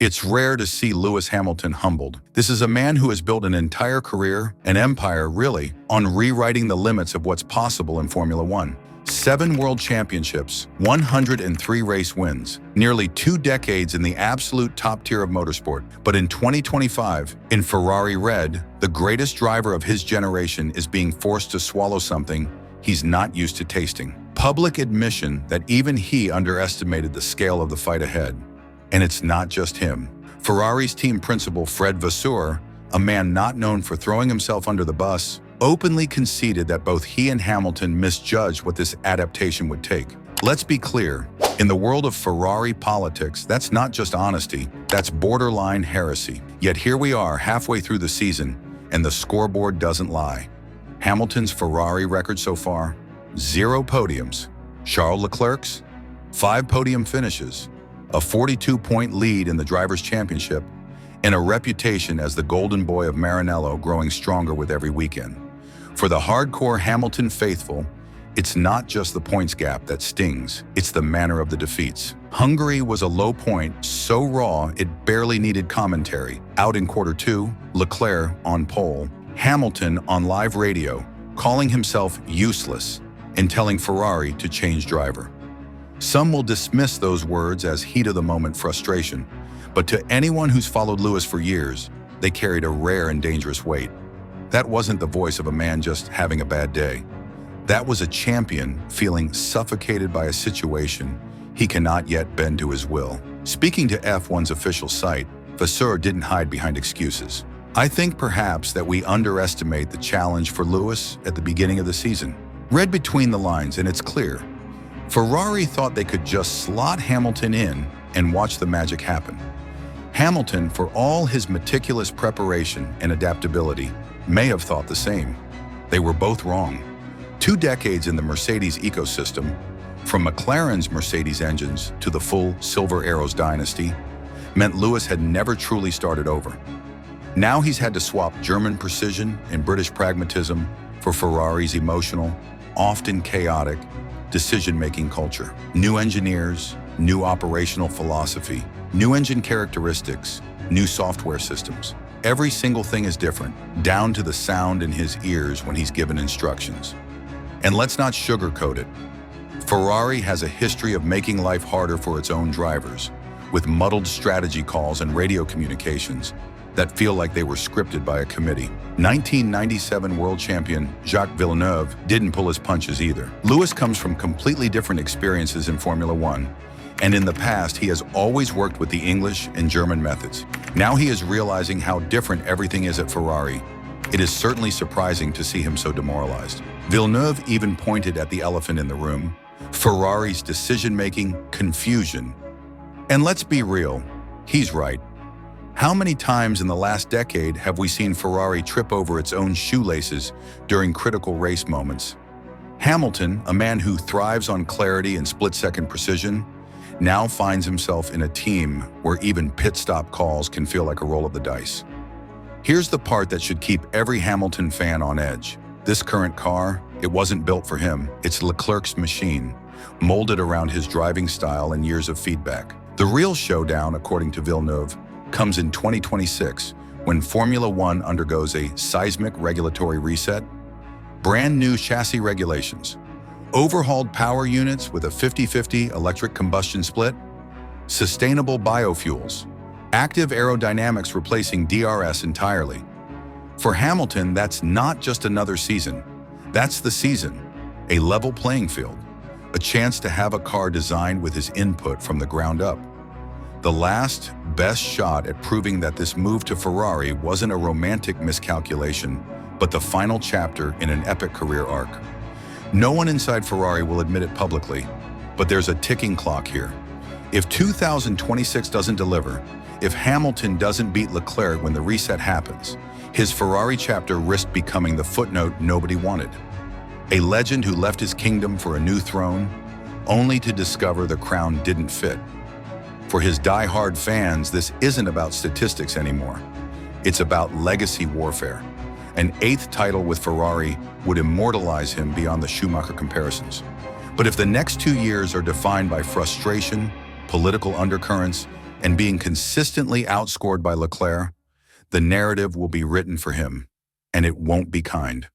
It's rare to see Lewis Hamilton humbled. This is a man who has built an entire career, an empire really, on rewriting the limits of what's possible in Formula One. 7 world championships, 103 race wins, nearly 2 decades in the absolute top tier of motorsport. But in 2025, in Ferrari Red, the greatest driver of his generation is being forced to swallow something he's not used to tasting. Public admission that even he underestimated the scale of the fight ahead. And it's not just him. Ferrari's team principal Fred Vasseur, a man not known for throwing himself under the bus, openly conceded that both he and Hamilton misjudged what this adaptation would take. Let's be clear, in the world of Ferrari politics, that's not just honesty, that's borderline heresy. Yet here we are halfway through the season, and the scoreboard doesn't lie. Hamilton's Ferrari record so far, 0 podiums. Charles Leclerc's, 5 podium finishes, a 42-point lead in the Drivers' Championship, and a reputation as the golden boy of Maranello growing stronger with every weekend. For the hardcore Hamilton faithful, it's not just the points gap that stings, it's the manner of the defeats. Hungary was a low point, so raw it barely needed commentary. Out in quarter 2, Leclerc on pole, Hamilton on live radio, calling himself useless and telling Ferrari to change driver. Some will dismiss those words as heat-of-the-moment frustration, but to anyone who's followed Lewis for years, they carried a rare and dangerous weight. That wasn't the voice of a man just having a bad day. That was a champion feeling suffocated by a situation he cannot yet bend to his will. Speaking to F1's official site, Vasseur didn't hide behind excuses. I think perhaps that we underestimate the challenge for Lewis at the beginning of the season. Read between the lines, and it's clear. Ferrari thought they could just slot Hamilton in and watch the magic happen. Hamilton, for all his meticulous preparation and adaptability, may have thought the same. They were both wrong. 2 decades in the Mercedes ecosystem, from McLaren's Mercedes engines to the full Silver Arrows dynasty, meant Lewis had never truly started over. Now he's had to swap German precision and British pragmatism for Ferrari's emotional, often chaotic, decision-making culture. New engineers, new operational philosophy, new engine characteristics, new software systems. Every single thing is different, down to the sound in his ears when he's given instructions. And let's not sugarcoat it. Ferrari has a history of making life harder for its own drivers, with muddled strategy calls and radio communications that feel like they were scripted by a committee. 1997 world champion Jacques Villeneuve didn't pull his punches either. Lewis comes from completely different experiences in Formula One, and in the past he has always worked with the English and German methods. Now he is realizing how different everything is at Ferrari. It is certainly surprising to see him so demoralized. Villeneuve even pointed at the elephant in the room, Ferrari's decision-making confusion. And let's be real, he's right. How many times in the last decade have we seen Ferrari trip over its own shoelaces during critical race moments? Hamilton, a man who thrives on clarity and split-second precision, now finds himself in a team where even pit stop calls can feel like a roll of the dice. Here's the part that should keep every Hamilton fan on edge. This current car, it wasn't built for him. It's Leclerc's machine, molded around his driving style and years of feedback. The real showdown, according to Villeneuve, comes in 2026, when Formula One undergoes a seismic regulatory reset, brand new chassis regulations, overhauled power units with a 50-50 electric combustion split, sustainable biofuels, active aerodynamics replacing DRS entirely. For Hamilton, that's not just another season. That's the season, a level playing field, a chance to have a car designed with his input from the ground up. The last, best shot at proving that this move to Ferrari wasn't a romantic miscalculation, but the final chapter in an epic career arc. No one inside Ferrari will admit it publicly, but there's a ticking clock here. If 2026 doesn't deliver, if Hamilton doesn't beat Leclerc when the reset happens, his Ferrari chapter risked becoming the footnote nobody wanted. A legend who left his kingdom for a new throne, only to discover the crown didn't fit. For his die-hard fans, this isn't about statistics anymore. It's about legacy warfare. An 8th title with Ferrari would immortalize him beyond the Schumacher comparisons. But if the next 2 years are defined by frustration, political undercurrents, and being consistently outscored by Leclerc, the narrative will be written for him, and it won't be kind.